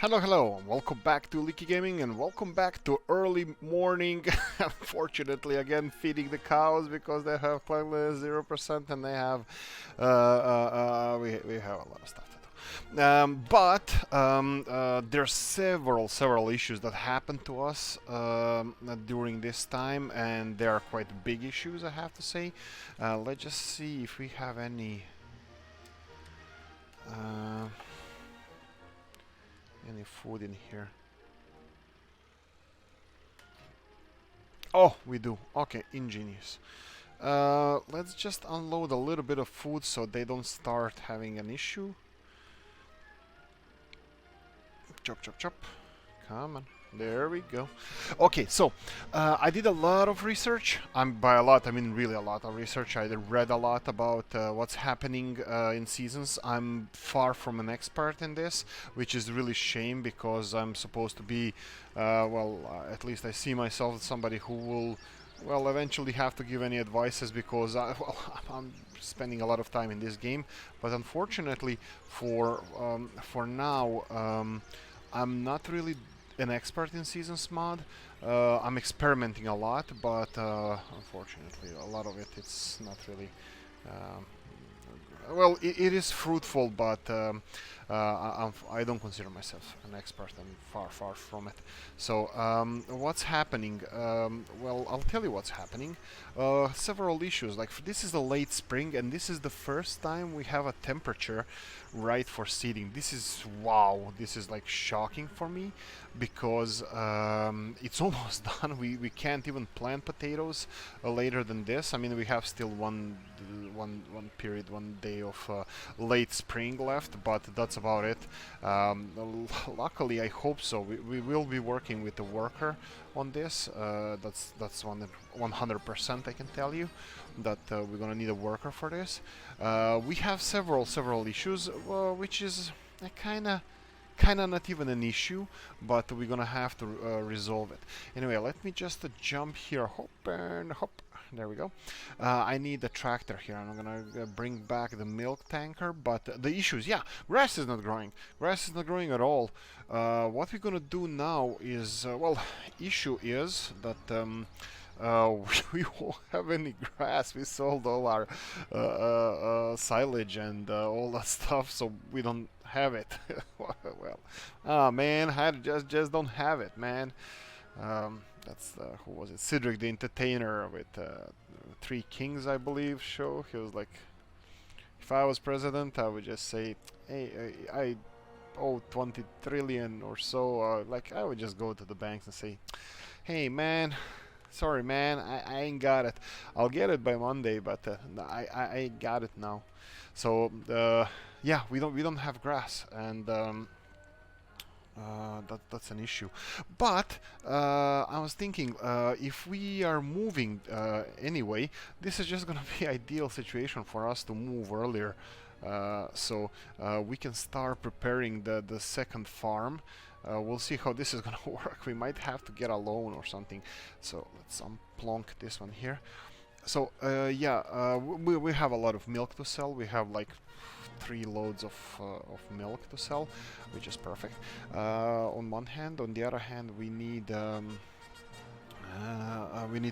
Hello, hello, and welcome back to Oolykee Gaming, and welcome back to early morning. Unfortunately, again, feeding the cows because they have cleanliness 0% and they have we have a lot of stuff to do. There's several issues that happened to us during this time, and they are quite big issues, I have to say. Let's just see if we have any. Any food in here? Oh, we do. Okay, ingenious. Let's just unload a little bit of food so they don't start having an issue. Chop, chop, chop. Come on. There we go. Okay, so I did a lot of research. By a lot, I mean really a lot of research. I read a lot about what's happening in seasons. I'm far from an expert in this, which is really shame because I'm supposed to be, at least I see myself as somebody who will, well, eventually have to give any advices because I'm spending a lot of time in this game. But unfortunately, for now, I'm not really an expert in seasons mod. I'm experimenting a lot, but unfortunately a lot of it's not really well, it is fruitful, but I don't consider myself an expert. I'm far from it. So what's happening? Well, I'll tell you what's happening. Several issues. Like this is the late spring, and this is the first time we have a temperature right for seeding. This is wow. This is like shocking for me because it's almost done. We can't even plant potatoes later than this. I mean, we have still one day of late spring left, but that's about it. Luckily, I hope so. We will be working with the worker on this. That's 100%. I can tell you that we're gonna need a worker for this. We have several issues, which is kinda not even an issue, but we're gonna have to resolve it. Anyway, let me just jump here. Hop and hop. There we go. I need a tractor here, and I'm gonna bring back the milk tanker. But the issue is, yeah, grass is not growing. Grass is not growing at all. What we're gonna do now is, issue is that we won't have any grass. We sold all our silage and all that stuff, so we don't have it. Well, oh man, I just don't have it, man. That's who was it? Cedric the Entertainer with Three Kings, I believe. Show. He was like, if I was president, I would just say, hey, I owe 20 trillion or so. Like I would just go to the banks and say, hey man, sorry man, I ain't got it. I'll get it by Monday, but I got it now. So yeah, we don't have grass, and that's an issue. But I was thinking, if we are moving anyway, this is just gonna be ideal situation for us to move earlier. So we can start preparing the second farm. We'll see how this is gonna work. We might have to get a loan or something. So let's unplonk this one here. So yeah, we have a lot of milk to sell. We have like 3 loads of milk to sell, which is perfect. On one hand, on the other hand, we need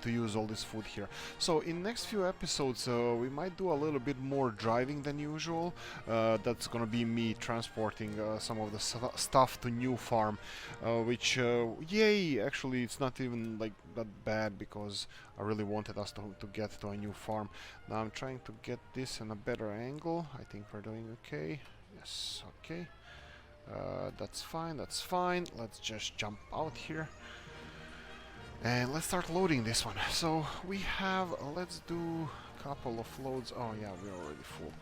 to use all this food here. So in next few episodes, we might do a little bit more driving than usual. That's gonna be me transporting some of the stuff to new farm, which yay! Actually, it's not even like that bad because I really wanted us to get to a new farm. Now I'm trying to get this in a better angle. I think we're doing okay. Yes, okay. That's fine. That's fine. Let's just jump out here. And let's start loading this one. So we have, let's do a couple of loads. Oh yeah, we're already full.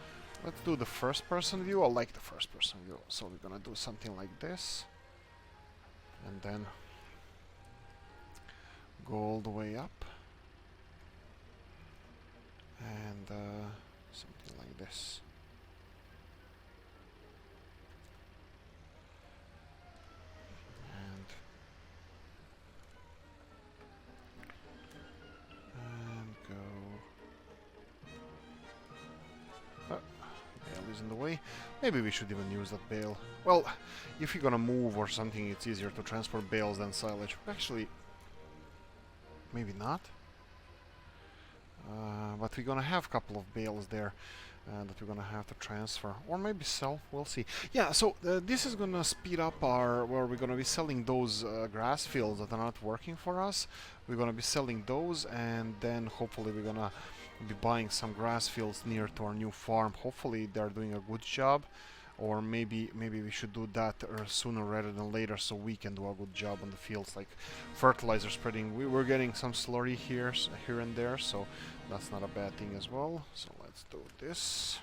Let's do the first person view. I like the first person view. So we're gonna do something like this. And then go all the way up. And something like this. In the way. Maybe we should even use that bale. Well, if you're gonna move or something, it's easier to transport bales than silage. Actually, maybe not. But we're gonna have a couple of bales there that we're gonna have to transfer, or maybe sell. We'll see. Yeah. So this is gonna speed up our where we're gonna be selling those grass fields that are not working for us. We're gonna be selling those, and then hopefully we're gonna be buying some grass fields near to our new farm. Hopefully they're doing a good job, or maybe we should do that sooner rather than later, so we can do a good job on the fields, like fertilizer spreading. We're getting some slurry here and there, so that's not a bad thing as well. So let's do this.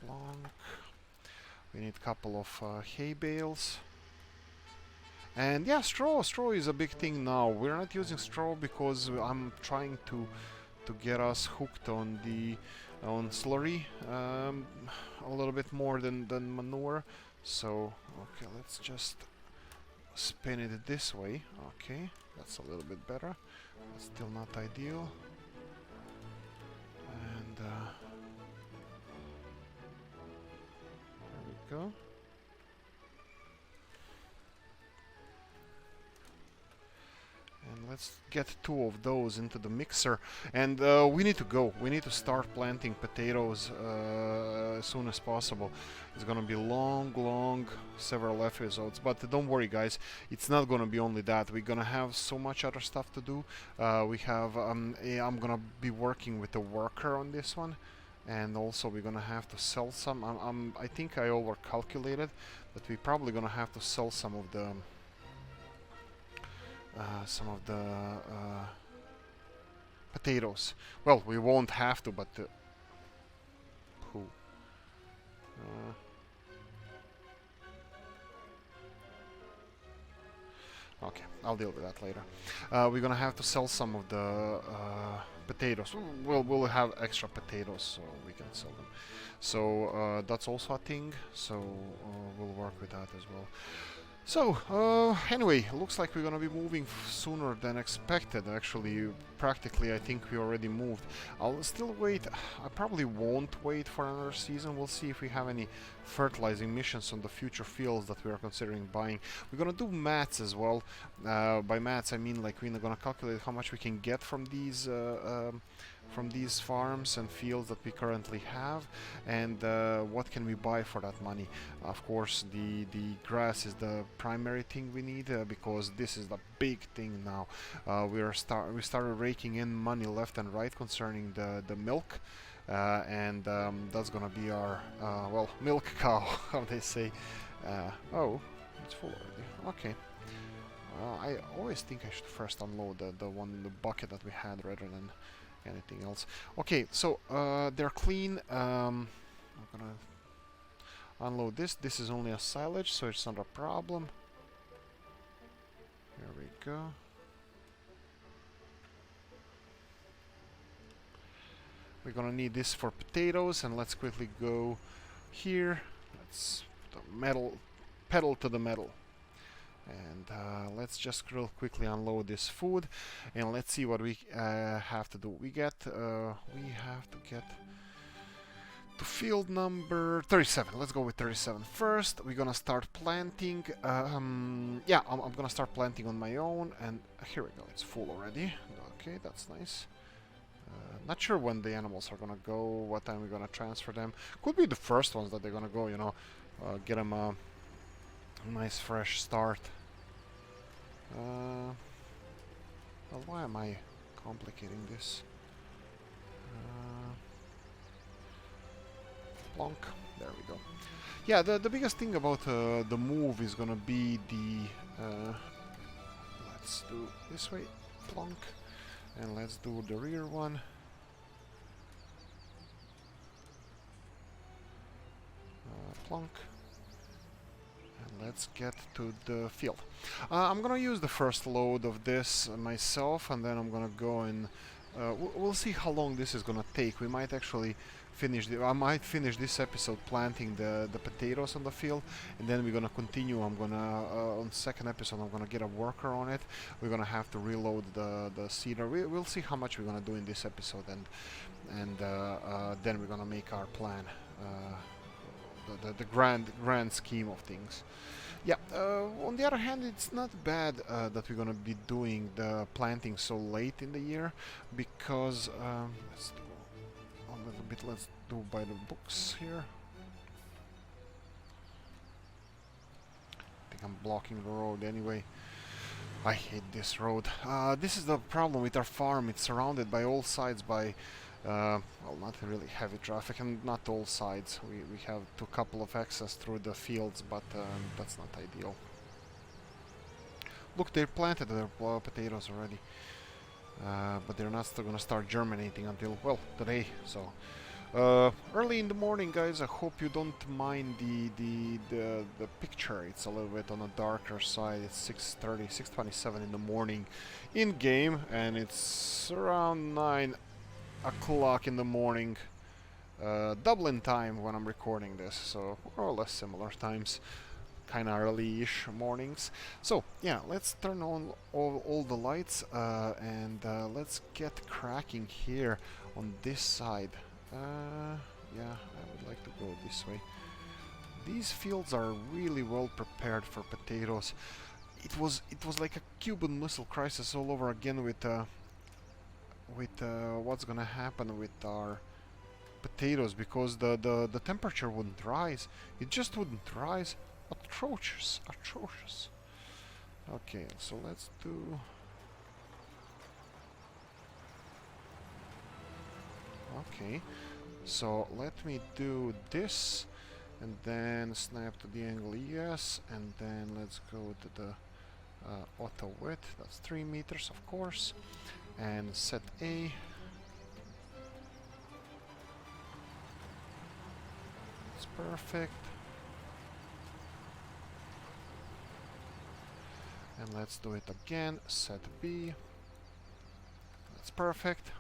Long. We need a couple of hay bales. And yeah, straw is a big thing now. We're not using straw because I'm trying to get us hooked on the slurry a little bit more than manure. So okay, let's just spin it this way. Okay, that's a little bit better. That's still not ideal. And there we go. And let's get 2 of those into the mixer. And we need to go. We need to start planting potatoes as soon as possible. It's gonna be long, several episodes. But don't worry, guys. It's not gonna be only that. We're gonna have so much other stuff to do. We have. I'm gonna be working with a worker on this one. And also we're gonna have to sell some. I think I overcalculated that we're probably gonna have to sell some of the potatoes. Well, we won't have to, but who? Okay, I'll deal with that later. We're gonna have to sell some of the potatoes. We'll have extra potatoes, so we can sell them. So that's also a thing. So we'll work with that as well. So, anyway, looks like we're gonna be moving sooner than expected. Actually, practically, I think we already moved. I'll still wait. I probably won't wait for another season. We'll see if we have any fertilizing missions on the future fields that we are considering buying. We're gonna do mats as well. By mats, I mean like we're gonna calculate how much we can get from these farms and fields that we currently have, and what can we buy for that money. Of course, the grass is the primary thing we need, because this is the big thing now. We started raking in money left and right concerning the milk, and that's gonna be our well, milk cow, how they say. Oh, it's full already. Okay. I always think I should first unload the one in the bucket that we had rather than anything else. Okay, so they're clean. I'm gonna unload this. This is only a silage, so it's not a problem. There we go. We're gonna need this for potatoes, and let's quickly go here. Let's put the pedal to the metal. And let's just real quickly unload this food, and let's see what we have to do. We have to get to field number 37. Let's go with 37 first. We're gonna start planting. Yeah, I'm gonna start planting on my own, and here we go. It's full already. Okay, that's nice. Not sure when the animals are gonna go, what time we're gonna transfer them. Could be the first ones that they're gonna go, you know, get them a nice fresh start. Well, why am I complicating this? Plonk. There we go. Yeah, the biggest thing about the move is gonna be the let's do this way, plonk, and let's do the rear one. Plonk. Let's get to the field. I'm gonna use the first load of this myself, and then I'm gonna go and we'll see how long this is gonna take. We might actually finish I might finish this episode planting the potatoes on the field, and then we're gonna continue. I'm gonna on the second episode I'm gonna get a worker on it. We're gonna have to reload the seeder. We'll see how much we're gonna do in this episode, and then we're gonna make our plan. the grand scheme of things. Yeah, on the other hand, it's not bad that we're gonna be doing the planting so late in the year, because let's do a little bit, let's do by the books here. I think I'm blocking the road anyway. I hate this road. This is the problem with our farm. It's surrounded by all sides by, well, not really heavy traffic, and not all sides. We have a couple of access through the fields, but that's not ideal. Look, they planted their potatoes already, but they're not still gonna start germinating until, well, today. So early in the morning, guys. I hope you don't mind the picture. It's a little bit on the darker side. It's 6:30, 6:27 in the morning in game, and it's around 9 o'clock in the morning Dublin time when I'm recording this, so more or less similar times, kind of early-ish mornings. So yeah, let's turn on all the lights and let's get cracking here on this side. Yeah, I would like to go this way. These fields are really well prepared for potatoes. It was like a Cuban Missile Crisis all over again with what's gonna happen with our potatoes, because the temperature wouldn't rise. It just wouldn't rise. Atrocious, atrocious. Okay, so let's do. Okay, so let me do this, and then snap to the angle yes, and then let's go to the auto width. That's 3 meters, of course, and set A. That's perfect. And let's do it again. Set B. That's perfect.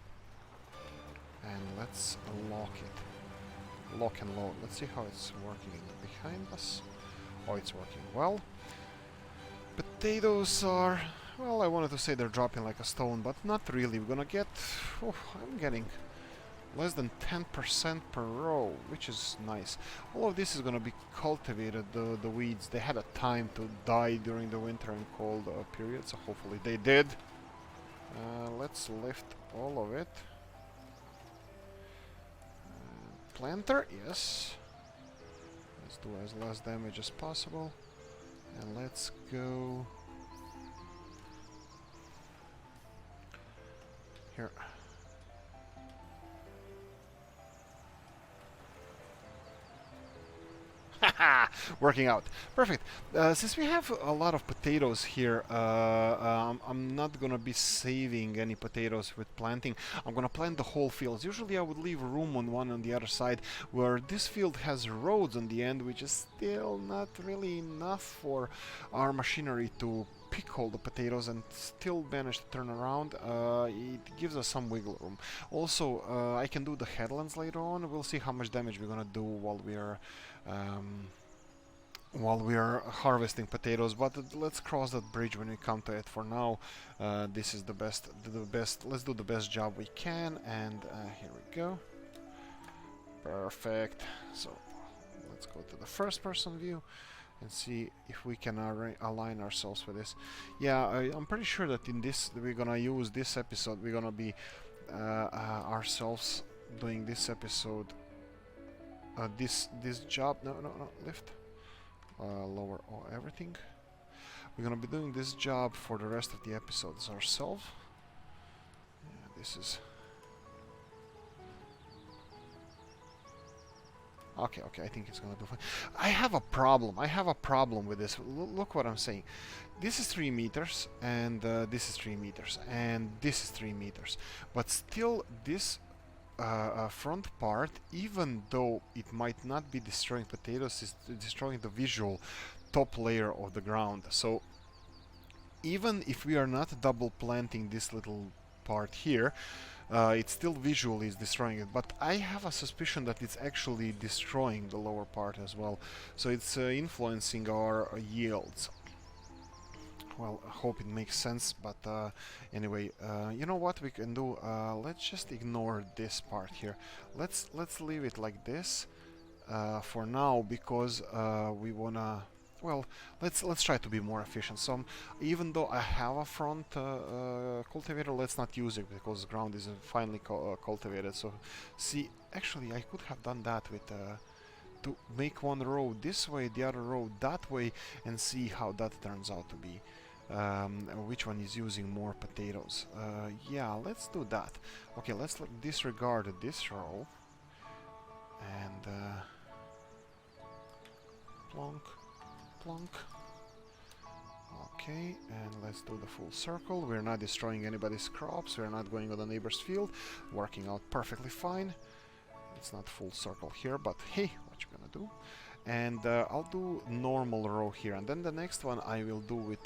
And let's lock it. Lock and load. Let's see how it's working behind us. Oh, it's working well. Potatoes are, well, I wanted to say they're dropping like a stone, but not really. We're gonna get, oh, I'm getting less than 10% per row, which is nice. All of this is gonna be cultivated, the weeds. They had a time to die during the winter and cold period, so hopefully they did. Let's lift all of it. Planter, yes. Let's do as less damage as possible. And let's go here. Haha! Working out. Perfect. Since we have a lot of potatoes here, I'm not gonna be saving any potatoes with planting. I'm gonna plant the whole field. Usually I would leave room on one on the other side, where this field has roads on the end, which is still not really enough for our machinery to pick all the potatoes and still manage to turn around. It gives us some wiggle room. Also, I can do the headlands later on. We'll see how much damage we're gonna do while we are harvesting potatoes, but let's cross that bridge when we come to it. For now, this is the best. Let's do the best job we can, and here we go. Perfect. So let's go to the first-person view and see if we can align ourselves with this. Yeah, I'm pretty sure that in this we're gonna use this episode. We're gonna be ourselves doing this episode. This job. No, lift. Lower everything. We're gonna be doing this job for the rest of the episodes ourselves. Yeah, this is. Okay, I think it's gonna do fine. I have a problem with this. Look what I'm saying. This is 3 meters, and this is 3 meters, and this is 3 meters. But still, this front part, even though it might not be destroying potatoes, is destroying the visual top layer of the ground. So even if we are not double planting this little part here, it still visually is destroying it, but I have a suspicion that it's actually destroying the lower part as well, so it's influencing our yields. Well, I hope it makes sense, but anyway, you know what we can do? Let's just ignore this part here. Let's leave it like this. for now, because we wanna, well, let's try to be more efficient. So even though I have a front cultivator, let's not use it because ground is finely cultivated. So see, actually I could have done that with to make one row this way, the other row that way, and see how that turns out to be. Which one is using more potatoes. Yeah, let's do that. Okay, let's disregard this row and plonk, plonk. Okay, and let's do the full circle. We're not destroying anybody's crops, we're not going on the neighbor's field, working out perfectly fine. It's not full circle here, but hey, what you gonna do? And I'll do normal row here, and then the next one I will do with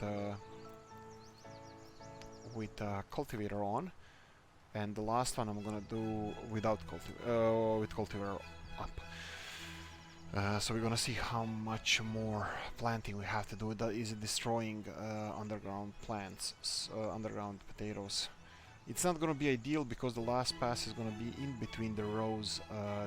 cultivator on, and the last one I'm gonna do without with cultivator up. So we're gonna see how much more planting we have to do. Is it destroying underground plants, underground potatoes? It's not gonna be ideal because the last pass is gonna be in between the rows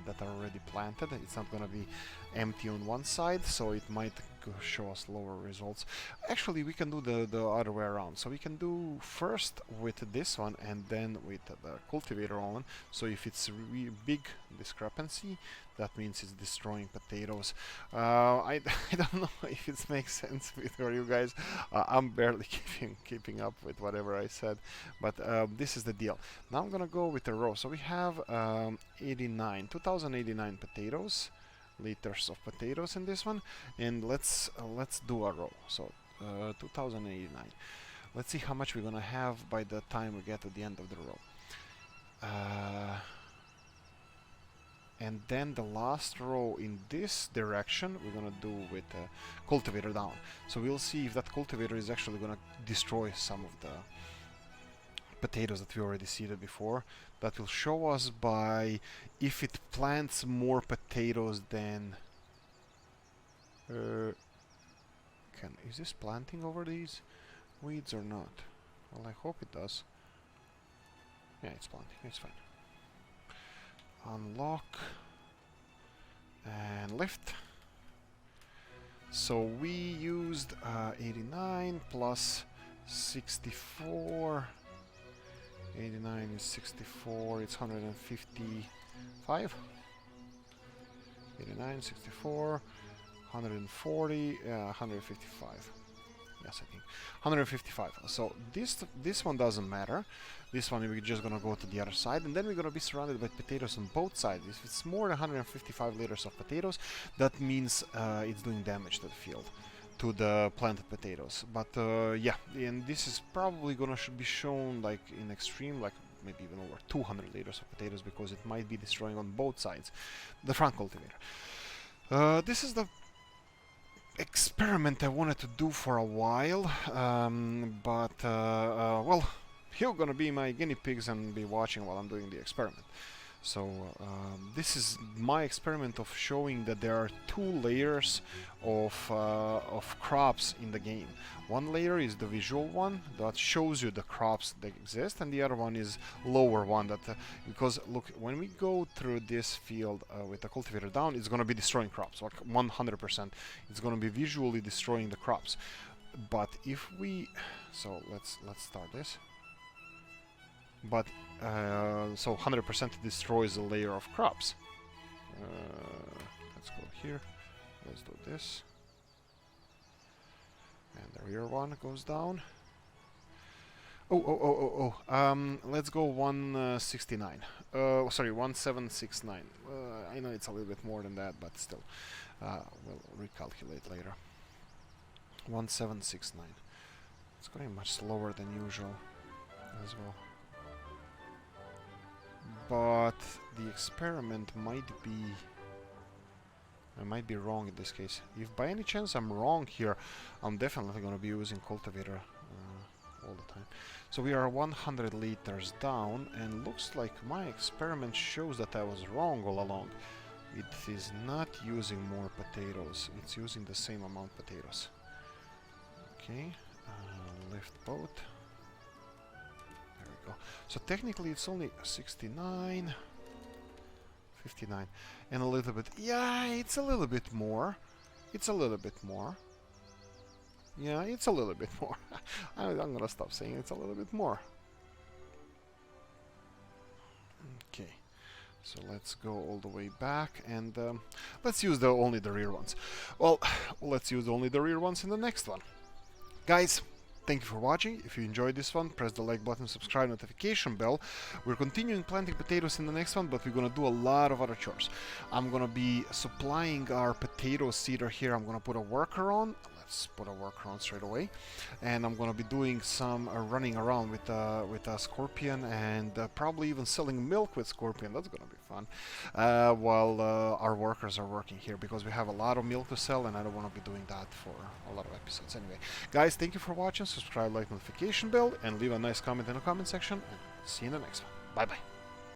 that are already planted. It's not gonna be empty on one side, so it might show us lower results. Actually, we can do the other way around. So we can do first with this one and then with the cultivator on. So if it's a really big discrepancy, that means it's destroying potatoes. I don't know if it makes sense for you guys. I'm barely keeping up with whatever I said, but this is the deal. Now I'm gonna go with the row. So we have 2089 potatoes, liters of potatoes in this one, and let's do a row. So 2089. Let's see how much we're gonna have by the time we get to the end of the row. And then the last row in this direction we're gonna do with cultivator down. So we'll see if that cultivator is actually gonna destroy some of the potatoes that we already seeded before. That will show us by if it plants more potatoes than is this planting over these weeds or not? Well, I hope it does. Yeah, it's planting, it's fine. Unlock and lift. So we used 89 plus 64. 89 is 64, it's 155. 89, 64, 140, 155. Yes, I think 155. So this one doesn't matter. This one we're just gonna go to the other side, and then we're gonna be surrounded by potatoes on both sides. If it's more than 155 liters of potatoes, that means it's doing damage to the field, to the planted potatoes. But yeah, and this is probably gonna be shown like in extreme, like maybe even over 200 liters of potatoes, because it might be destroying on both sides the front cultivator. This is the experiment I wanted to do for a while, but well, you're gonna be my guinea pigs and be watching while I'm doing the experiment. So this is my experiment of showing that there are two layers of crops in the game. One layer is the visual one that shows you the crops that exist, and the other one is lower one that because look, when we go through this field with the cultivator down, it's going to be destroying crops, like 100%. It's going to be visually destroying the crops. But if we, so let's start this. But so 100% destroys a layer of crops. Let's go here. Let's do this. And the rear one goes down. Let's go 169. Sorry, 1769. I know it's a little bit more than that, but still, we'll recalculate later. 1769. It's going much slower than usual as well. But the experiment might be... I might be wrong in this case. If by any chance I'm wrong here, I'm definitely going to be using cultivator all the time. So we are 100 liters down, and looks like my experiment shows that I was wrong all along. It is not using more potatoes, it's using the same amount of potatoes. Okay, lift boat. There we go. So technically it's only 69, 59. And a little bit. Yeah, it's a little bit more. It's a little bit more. Yeah, it's a little bit more. I'm gonna stop saying it's a little bit more. Okay. So let's go all the way back and let's use only the rear ones. Well, let's use only the rear ones in the next one. Guys, thank you for watching. If you enjoyed this one, press the like button, subscribe, notification bell. We're continuing planting potatoes in the next one, but we're gonna do a lot of other chores. I'm gonna be supplying our potato seeder here. I'm gonna put a worker on. Let's put a worker on straight away, and I'm gonna be doing some running around with a Scorpion, and probably even selling milk with Scorpion. That's gonna be fun while our workers are working here, because we have a lot of milk to sell, and I don't want to be doing that for a lot of episodes. Anyway, guys, thank you for watching. Subscribe, like, notification bell, and leave a nice comment in the comment section, and see you in the next one. Bye bye.